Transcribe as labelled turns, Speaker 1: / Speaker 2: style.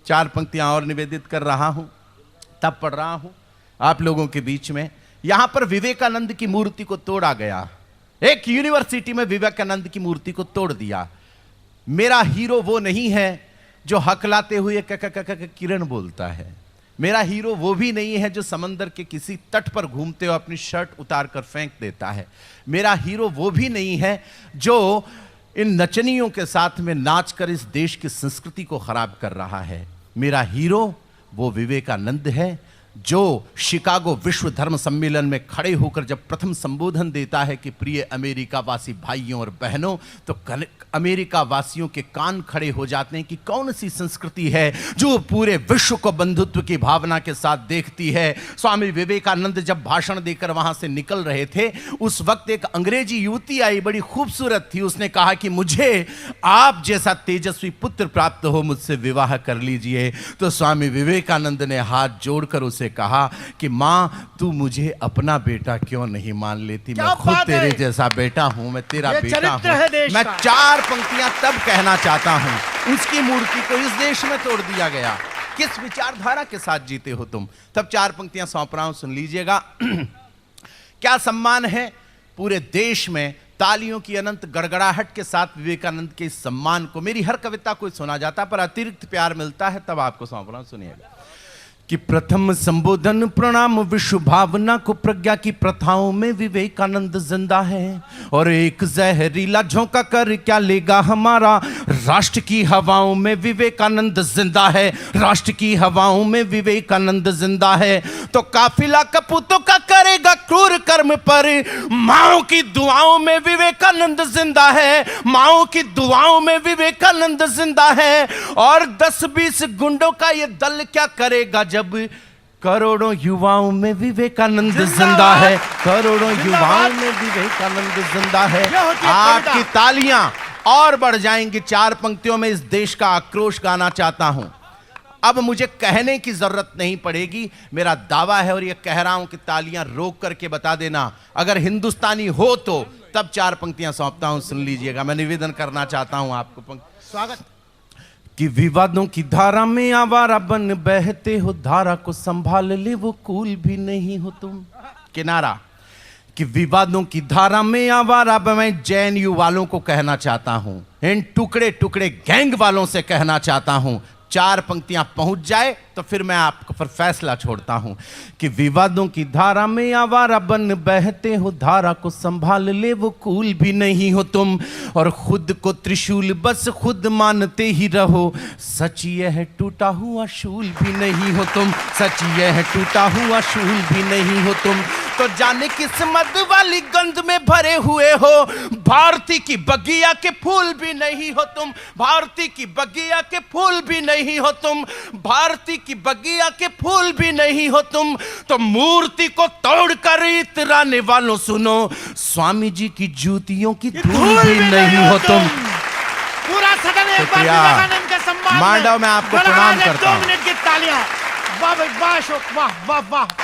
Speaker 1: 4 पंक्तियां और निवेदित कर रहा हूं, तब पढ़ रहा हूं आप लोगों के बीच में। यहां पर विवेकानंद की मूर्ति को तोड़ा गया, एक यूनिवर्सिटी में विवेकानंद की मूर्ति को तोड़ दिया। मेरा हीरो वो नहीं है जो हकलाते हुए किरण बोलता है, मेरा हीरो वो भी नहीं है जो समंदर के किसी तट पर घूमते हुए अपनी शर्ट उतार कर फेंक देता है, मेरा हीरो वो भी नहीं है जो इन नचनियों के साथ में नाचकर इस देश की संस्कृति को खराब कर रहा है। मेरा हीरो वो विवेकानंद है जो शिकागो विश्व धर्म सम्मेलन में खड़े होकर जब प्रथम संबोधन देता है कि प्रिय अमेरिका वासी भाइयों और बहनों, तो अमेरिका वासियों के कान खड़े हो जाते हैं कि कौन सी संस्कृति है जो पूरे विश्व को बंधुत्व की भावना के साथ देखती है। स्वामी विवेकानंद जब भाषण देकर वहां से निकल रहे थे, उस वक्त एक अंग्रेजी युवती आई, बड़ी खूबसूरत थी। उसने कहा कि मुझे आप जैसा तेजस्वी पुत्र प्राप्त हो, मुझसे विवाह कर लीजिए। तो स्वामी विवेकानंद ने हाथ जोड़कर उसे कहा कि मां, तू मुझे अपना बेटा क्यों नहीं मान लेती? मैं खुद तेरे जैसा बेटा हूं, मैं तेरा बेटा हूं। मैं 4 पंक्तियां तब कहना चाहता हूं, उसकी मूर्ति को इस देश में तोड़ दिया गया। किस विचारधारा के साथ जीते हो तुम? तब 4 पंक्तियां सौंप रहा हूं, सुन लीजिएगा। क्या सम्मान है पूरे देश में, तालियों की अनंत गड़गड़ाहट के साथ विवेकानंद के इस सम्मान को। मेरी हर कविता को सुना जाता पर अतिरिक्त प्यार मिलता है, तब आपको सौंप रहा हूं, सुनिएगा। कि प्रथम संबोधन प्रणाम विश्व भावना को, प्रज्ञा की प्रथाओं में विवेकानंद जिंदा है। और एक जहरीला झोंका कर क्या लेगा हमारा, राष्ट्र की हवाओं में विवेकानंद जिंदा है, राष्ट्र की हवाओं में विवेकानंद जिंदा है। तो काफिला कपूतों का करेगा क्रूर कर्म पर, माओ की दुआओं में विवेकानंद जिंदा है, माओ की दुआओं में विवेकानंद जिंदा है। और 10-20 गुंडों का ये दल क्या करेगा जब करोड़ों युवाओं में विवेकानंद जिंदा है, करोड़ों युवाओं में विवेकानंद जिंदा है। आपकी तालियां और बढ़ जाएंगी। 4 पंक्तियों में इस देश का आक्रोश गाना चाहता हूं। अब मुझे कहने की जरूरत नहीं पड़ेगी, मेरा दावा है और यह कह रहा हूं कि तालियां रोक करके बता देना अगर हिंदुस्तानी हो तो। तब 4 पंक्तियां सौंपता हूं, सुन लीजिएगा। मैं निवेदन करना चाहता हूं आपको। स्वागत। कि विवादों की धारा में आवारा बन बहते हो, धारा को संभाल ले वो कूल भी नहीं हो तुम। किनारा। कि विवादों की धारा में आवारा, मैं जेएनयू वालों को कहना चाहता हूं, इन टुकड़े टुकड़े गैंग वालों से कहना चाहता हूं, 4 पंक्तियां पहुंच जाए तो फिर मैं आपको पर फैसला छोड़ता हूं। कि विवादों की धारा में आवारा बन बहते हो, धारा को संभाल ले वो कूल भी नहीं हो तुम। और खुद को त्रिशूल बस खुद मानते ही रहो, सच यह टूटा हुआ शूल भी नहीं हो तुम, सच यह टूटा हुआ शूल भी नहीं हो तुम। तो जाने किस मद वाली गंध में भरे हुए हो, भारती की बगिया के फूल भी नहीं हो तुम, भारती की बगिया के फूल भी नहीं हो तुम, भारती की बगिया के फूल भी नहीं हो तुम। तो मूर्ति को तोड़कर इतराने वालों सुनो, स्वामी जी की जूतियों की धूल भी नहीं हो तुम।
Speaker 2: पूरा सदन एक बार विवेकानंद के सम्मान
Speaker 1: मांडव में आपको प्रणाम करता हूं।
Speaker 2: 2 मिनट की तालियां। वाह वाह वाह वाह वाह।